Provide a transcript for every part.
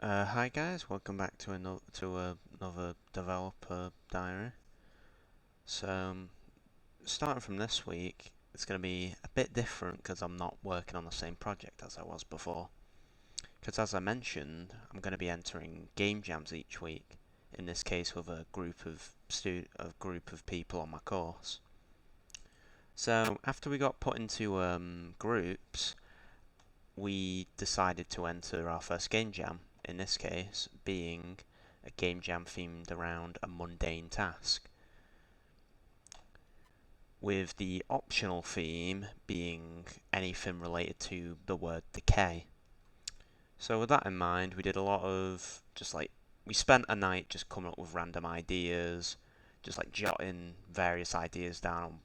Hi guys, welcome back to another developer diary. So, starting from this week, it's going to be a bit different because I'm not working on the same project as I was before. Because as I mentioned, I'm going to be entering game jams each week. In this case, with a group of people on my course. So after we got put into groups, we decided to enter our first game jam. In this case, being a game jam themed around a mundane task, with the optional theme being anything related to the word decay. So with that in mind, we did a lot of we spent a night just coming up with random ideas, just like jotting various ideas down on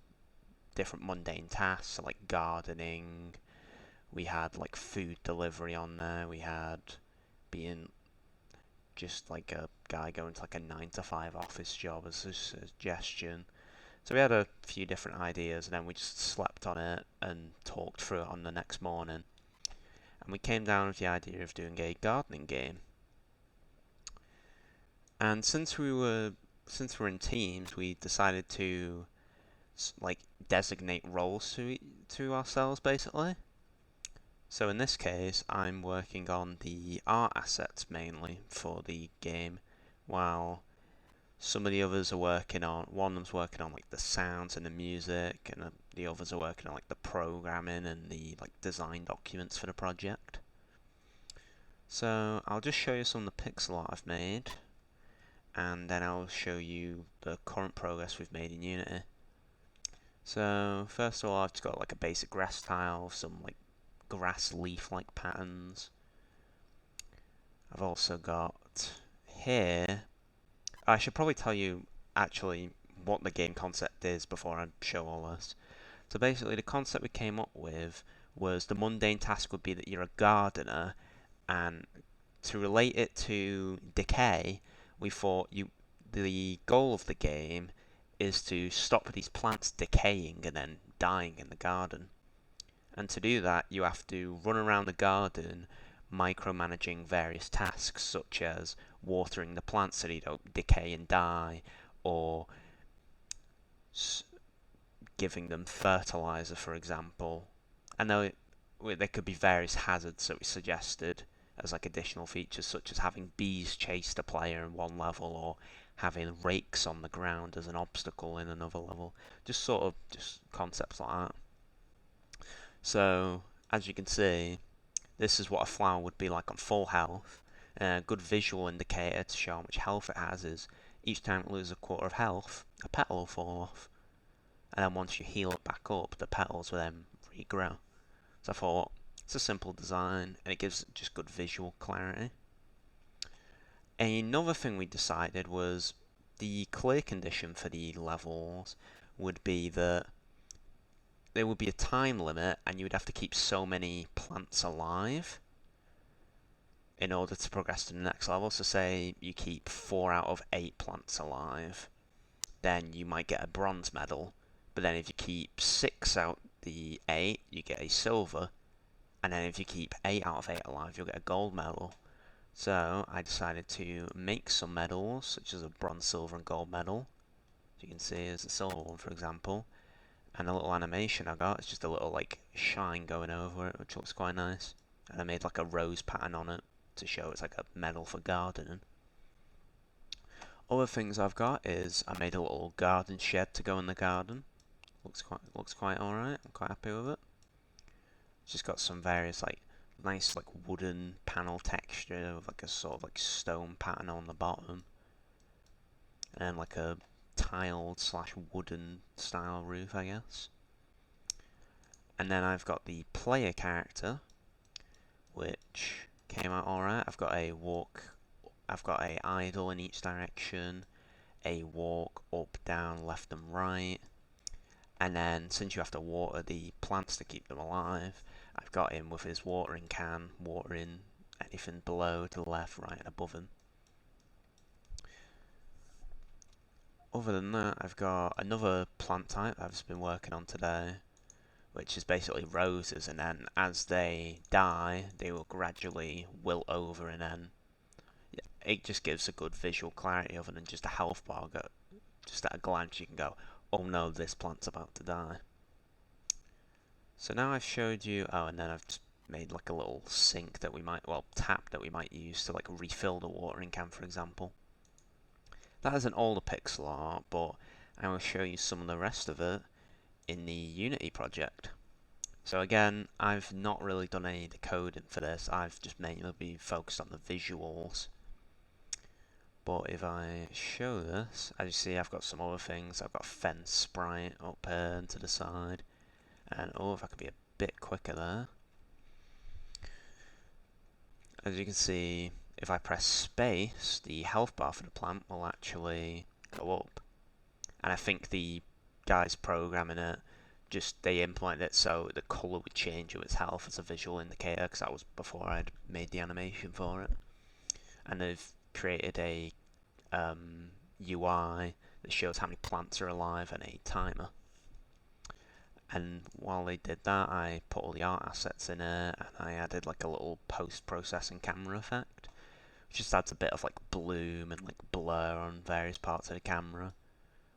different mundane tasks, so like gardening. We had like food delivery on there. We had being just like a guy going to like a 9 to 5 office job as a suggestion. So we had a few different ideas, and then we just slept on it and talked through it on the next morning. And we came down with the idea of doing a gardening game. And since we're in teams, we decided to like designate roles to ourselves basically. So in this case, I'm working on the art assets mainly for the game, while some of the others are working on, one of them's working on like the sounds and the music, and the others are working on like the programming and the like design documents for the project. So I'll just show you some of the pixel art I've made, and then I'll show you the current progress we've made in Unity. So first of all, I've just got like a basic grass tile, some like grass leaf-like patterns. I've also got here, I should probably tell you actually what the game concept is before I show all this. So basically the concept we came up with was the mundane task would be that you're a gardener, and to relate it to decay, we thought the goal of the game is to stop these plants decaying and then dying in the garden. And to do that, you have to run around the garden micromanaging various tasks, such as watering the plants so they don't decay and die, or giving them fertilizer, for example. And there could be various hazards that we suggested as like additional features, such as having bees chase the player in one level, or having rakes on the ground as an obstacle in another level. Just sort of just concepts like that. So, as you can see, this is what a flower would be like on full health. A good visual indicator to show how much health it has is each time it loses a quarter of health, a petal will fall off. And then once you heal it back up, the petals will then regrow. So I thought, it's a simple design, and it gives just good visual clarity. Another thing we decided was the clear condition for the levels would be that there would be a time limit, and you would have to keep so many plants alive in order to progress to the next level. So say you keep 4 out of 8 plants alive, then you might get a bronze medal. But then if you keep 6 out the 8, you get a silver. And then if you keep 8 out of 8 alive, you'll get a gold medal. So I decided to make some medals, such as a bronze, silver, and gold medal. As you can see, there's a silver one, for example. And a little animation I got, it's just a little like shine going over it, which looks quite nice. And I made like a rose pattern on it to show it's like a medal for gardening. Other things I've got is I made a little garden shed to go in the garden. Looks quite alright. I'm quite happy with it. It's just got some various like nice like wooden panel texture with like a sort of like stone pattern on the bottom, and then like a tiled slash wooden style roof, I guess. And then I've got the player character, which came out alright. I've got a idle in each direction, a walk up, down, left and right, and then since you have to water the plants to keep them alive, I've got him with his watering can, watering anything below, to the left, right and above him. Other than that, I've got another plant type I've just been working on today, which is basically roses, and then as they die, they will gradually wilt over and then it just gives a good visual clarity other than just a health bar. Just at a glance you can go, oh no, this plant's about to die. So now I've showed you, oh, and then I've just made like a little sink that we might, well, tap that we might use to like refill the watering can, for example. That is an older pixel art, but I will show you some of the rest of it in the Unity project. So again, I've not really done any decoding for this, I've just mainly been focused on the visuals. But if I show this, as you see, I've got some other things. I've got a fence sprite up here and to the side. And oh, if I could be a bit quicker there. As you can see, if I press space, the health bar for the plant will actually go up. And I think the guys programming it, they implemented it so the colour would change with its health as a visual indicator, because that was before I'd made the animation for it. And they've created a UI that shows how many plants are alive and a timer. And while they did that, I put all the art assets in it, and I added like a little post-processing camera effect, which just adds a bit of like bloom and like blur on various parts of the camera,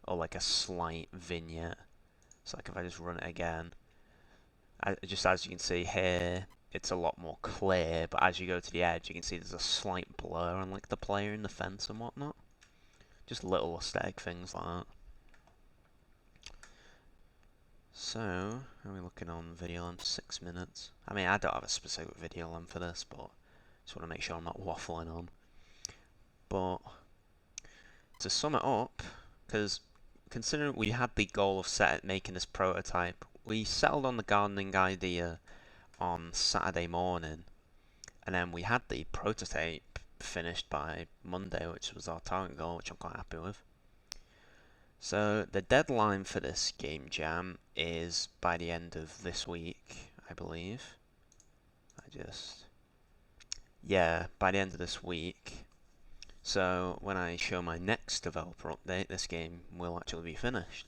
or like a slight vignette. So like if I just run it again, just as you can see here, it's a lot more clear, but as you go to the edge, you can see there's a slight blur on like the player in the fence and whatnot. Just little aesthetic things like that. So, are we looking on video length? 6 minutes. I mean, I don't have a specific video length for this, but just want to make sure I'm not waffling on. But to sum it up, because considering we had the goal of making this prototype, we settled on the gardening idea on Saturday morning, and then we had the prototype finished by Monday, which was our target goal, which I'm quite happy with. So the deadline for this game jam is by the end of this week, I believe. Yeah, by the end of this week. So when I show my next developer update, this game will actually be finished.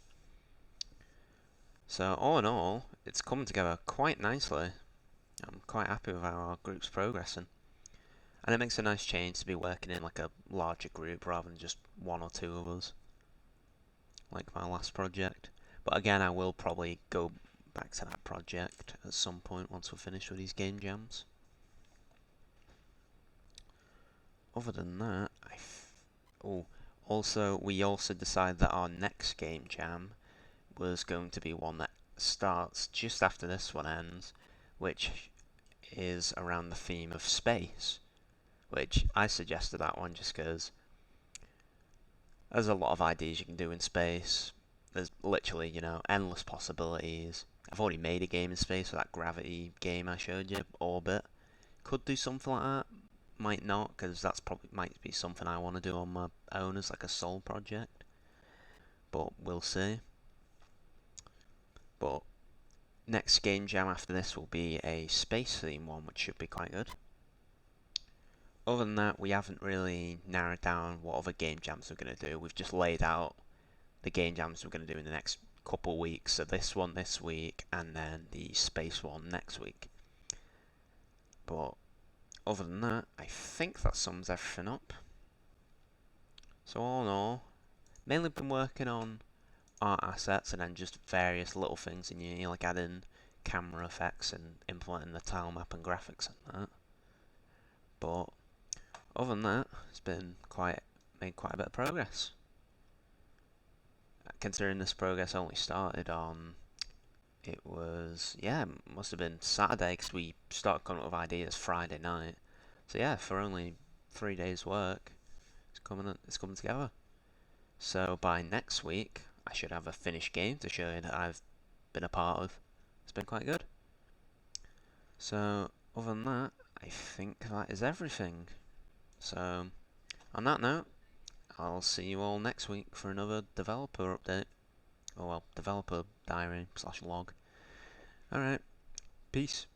So all in all, it's come together quite nicely. I'm quite happy with how our group's progressing. And it makes a nice change to be working in like a larger group rather than just one or two of us, like my last project. But again, I will probably go back to that project at some point once we're finished with these game jams. Other than that, we also decided that our next game jam was going to be one that starts just after this one ends, which is around the theme of space. Which I suggested that one just because there's a lot of ideas you can do in space. There's literally, endless possibilities. I've already made a game in space with that gravity game I showed you, Orbit. Could do something like that. Might not, because that's probably might be something I want to do on my own as like a sole project. But we'll see. But next game jam after this will be a space theme one, which should be quite good. Other than that, we haven't really narrowed down what other game jams we're going to do. We've just laid out the game jams we're going to do in the next couple weeks. So this one this week, and then the space one next week. But other than that, I think that sums everything up. So all in all, mainly been working on art assets and then just various little things in Unity, like adding camera effects and implementing the tile map and graphics and that. But other than that, it's been made quite a bit of progress. Considering this progress only started on, it must have been Saturday, because we started coming up with ideas Friday night. So yeah, for only 3 days work, it's coming together. So by next week, I should have a finished game to show you that I've been a part of. It's been quite good. So other than that, I think that is everything. So on that note, I'll see you all next week for another developer update. Developer diary /log. Alright, peace.